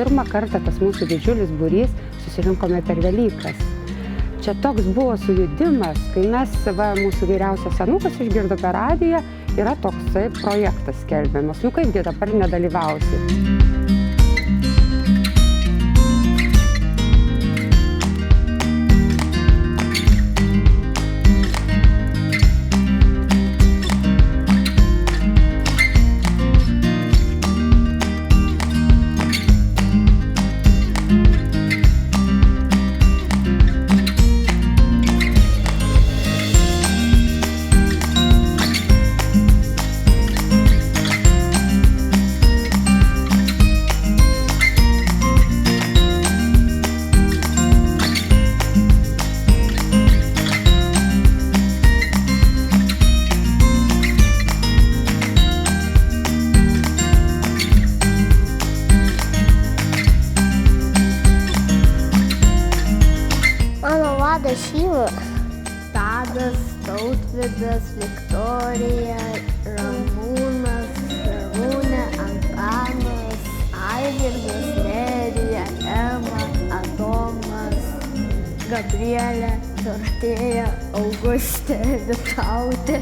pirmą kartą tas mūsų didžiulis būrys susirinkome per Velykas. Čia toks buvo sujudimas, kai mūsų vyriausias anūkas išgirdo per radiją, yra toksai projektas skelbiamas. Nu kaipgi dabar nedalyvausi? Šyva. Tadas, Tautvydas, Viktorija, Ramūnas, Šarūnė, Antanas, Aigirdas, Nerija, Ema, Adomas, Gabrielė, Dorotėja, Augustė, Vitautė,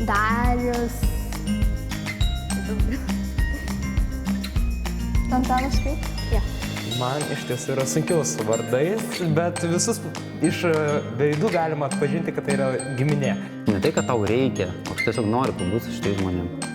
Darius. Antanas kaip? Ja. Man iš tiesų yra sunkiau su vardais, bet visus iš veidų galima atpažinti, kad tai yra giminė. Ne tai, kad tau reikia, o tiesiog nori pabūti su šitais žmonėmis.